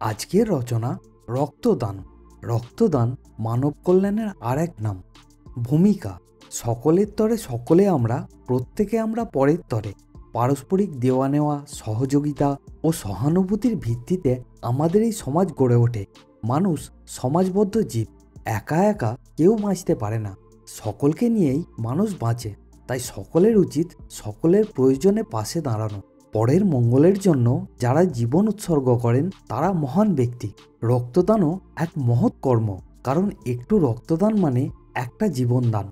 আজকের রচনা রক্তদান। রক্তদান মানব কল্যাণের আর এক নাম। ভূমিকা: সকলের তরে সকলে আমরা, প্রত্যেকে আমরা পরের তরে। পারস্পরিক দেওয়া নেওয়া, সহযোগিতা ও সহানুভূতির ভিত্তিতে আমাদের এই সমাজ গড়ে ওঠে। মানুষ সমাজবদ্ধ জীব, একা একা কেউ বাঁচতে পারে না। সকলকে নিয়েই মানুষ বাঁচে, তাই সকলের উচিত সকলের প্রয়োজনে পাশে দাঁড়ানো। পরের মঙ্গলের জন্য যারা জীবন উৎসর্গ করেন তারা মহান ব্যক্তি। রক্তদানও এক মহৎ কর্ম, কারণ একটু রক্তদান মানে একটা জীবনদান।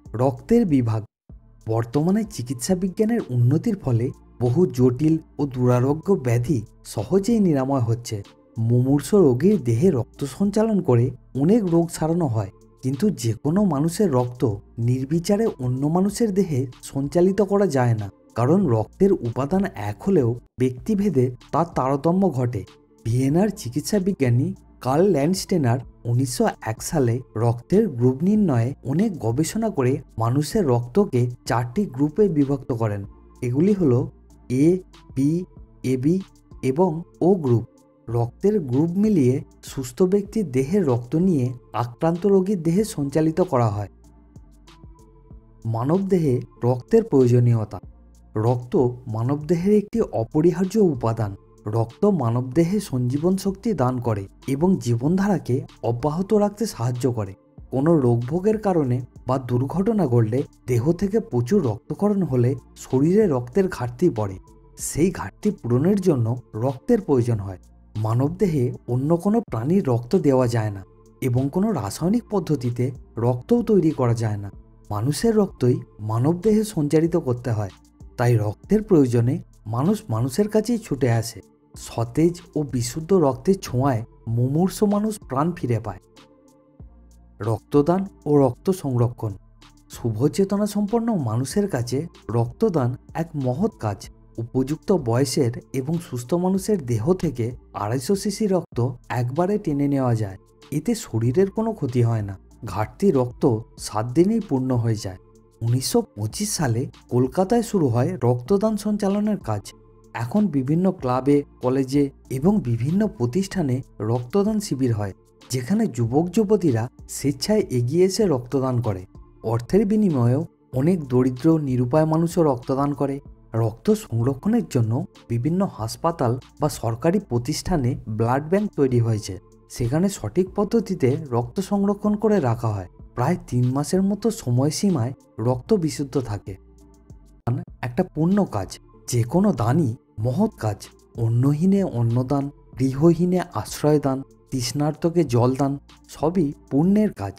রক্তের বিভাগ: বর্তমানে চিকিৎসা বিজ্ঞানের উন্নতির ফলে বহু জটিল ও দুরারোগ্য ব্যাধি সহজেই নিরাময় হচ্ছে। মুমূর্ষু রোগীর দেহে রক্ত সঞ্চালন করে অনেক রোগ সারানো হয়, কিন্তু যে কোনো মানুষের রক্ত নির্বিচারে অন্য মানুষের দেহে সঞ্চালিত করা যায় না, কারণ রক্তের উপাদান এক হলেও ব্যক্তিভেদে তার তারতম্য ঘটে। ভিয়েনার চিকিৎসা বিজ্ঞানী কার্ল ল্যান্ডস্টেনার 1901 সালে রক্তের গ্রুপ নির্ণয়ে অনেক গবেষণা করে মানুষের রক্তকে 4টি গ্রুপে বিভক্ত করেন। এগুলি হলো এ, বি, এবি এবং ও গ্রুপ। রক্তের গ্রুপ মিলিয়ে সুস্থ ব্যক্তির দেহের রক্ত নিয়ে আক্রান্ত রোগীর দেহে সঞ্চালিত করা হয়। মানবদেহে রক্তের প্রয়োজনীয়তা: রক্ত মানবদেহের একটি অপরিহার্য উপাদান। রক্ত মানবদেহে সঞ্জীবন শক্তি দান করে এবং জীবনধারাকে অব্যাহত রাখতে সাহায্য করে। কোনো রোগভোগের কারণে বা দুর্ঘটনা ঘটলে দেহ থেকে প্রচুর রক্তক্ষরণ হলে শরীরে রক্তের ঘাটতি পড়ে। সেই ঘাটতি পূরণের জন্য রক্তের প্রয়োজন হয়। মানবদেহে অন্য কোনো প্রাণীর রক্ত দেওয়া যায় না এবং কোনো রাসায়নিক পদ্ধতিতে রক্তও তৈরি করা যায় না। মানুষের রক্তই মানবদেহে সঞ্চারিত করতে হয়, তাই রক্তের প্রয়োজনে মানুষ মানুষের কাছেই ছুটে আসে। সতেজ ও বিশুদ্ধ রক্তের ছোঁয়ায় মুমূর্ষু মানুষ প্রাণ ফিরে পায়। রক্তদান ও রক্ত সংরক্ষণ: শুভ চেতনা সম্পন্ন মানুষের কাছে রক্তদান এক মহৎ কাজ। উপযুক্ত বয়সের এবং সুস্থ মানুষের দেহ থেকে 250 সিসি রক্ত একবারে টেনে নেওয়া যায়। এতে শরীরের কোনো ক্ষতি হয় না। ঘাটতি রক্ত 7 দিনেই পূর্ণ হয়ে যায়। 1925 সালে কলকাতায় শুরু হয় রক্তদান সঞ্চালনের কাজ। এখন বিভিন্ন ক্লাবে, কলেজে এবং বিভিন্ন প্রতিষ্ঠানে রক্তদান শিবির হয়, যেখানে যুবক যুবতীরা স্বেচ্ছায় এগিয়ে এসে রক্তদান করে। অর্থের বিনিময়েও অনেক দরিদ্র নিরুপায় মানুষও রক্তদান করে। রক্ত সংরক্ষণের জন্য বিভিন্ন হাসপাতাল বা সরকারি প্রতিষ্ঠানে ব্লাড ব্যাংক তৈরি হয়েছে। সেখানে সঠিক পদ্ধতিতে রক্ত সংরক্ষণ করে রাখা হয়। প্রায় 3 মাসের মতো সময়সীমায় রক্ত বিশুদ্ধ থাকে। একটা পুণ্য কাজ। যে কোনো দানই মহৎ কাজ। অন্নহীনে অন্নদান, গৃহহীনে আশ্রয়দান, তৃষ্ণার্তকে জলদান সবই পুণ্যের কাজ।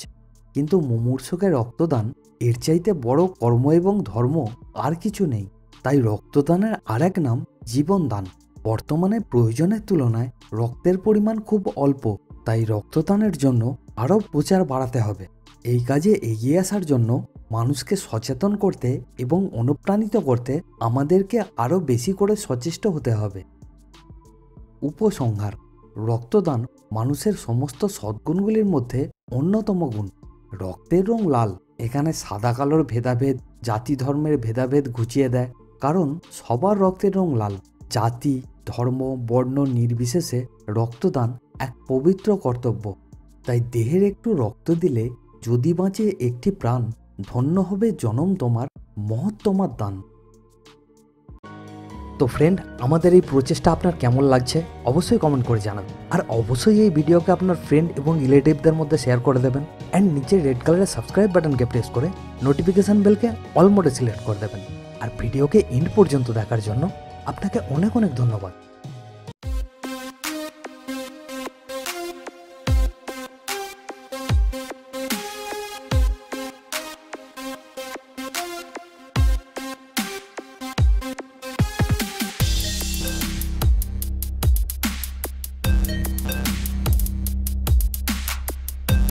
কিন্তু মুমূর্ষুকে রক্তদান, এর চাইতে বড় কর্ম এবং ধর্ম আর কিছু নেই। তাই রক্তদানের আর এক নাম জীবনদান। বর্তমানে প্রয়োজনের তুলনায় রক্তের পরিমাণ খুব অল্প, তাই রক্তদানের জন্য আরও প্রচার বাড়াতে হবে। এই কাজে এগিয়ে আসার জন্য মানুষকে সচেতন করতে এবং অনুপ্রাণিত করতে আমাদেরকে আরও বেশি করে সচেষ্ট হতে হবে। উপসংহার: রক্তদান মানুষের সমস্ত সদ্গুণগুলির মধ্যে অন্যতম গুণ। রক্তের রং লাল এখানে সাদা কালোর ভেদাভেদ, জাতি ধর্মের ভেদাভেদ ঘুচিয়ে দেয়, কারণ সবার রক্তের রং লাল। জাতি, ধর্ম, বর্ণ নির্বিশেষে রক্তদান এক পবিত্র কর্তব্য। তাই দেহের একটু রক্ত দিলে যদি বাঁচে একটি প্রাণ, ধন্য হবে জনম তোমার, মহৎ তোমার দান। তো ফ্রেন্ড, আমাদের এই প্রচেষ্টা আপনার কেমন লাগছে অবশ্যই কমেন্ট করে জানাবেন। আর অবশ্যই এই ভিডিওকে আপনার ফ্রেন্ড এবং রিলেটিভদের মধ্যে শেয়ার করে দেবেন। অ্যান্ড নিচে রেড কালারের সাবস্ক্রাইব বাটনকে প্রেস করে নোটিফিকেশন বেলকে অল মোডে সিলেক্ট করে দেবেন। আর ভিডিওকে এন্ড পর্যন্ত দেখার জন্য আপনাকে অনেক অনেক ধন্যবাদ।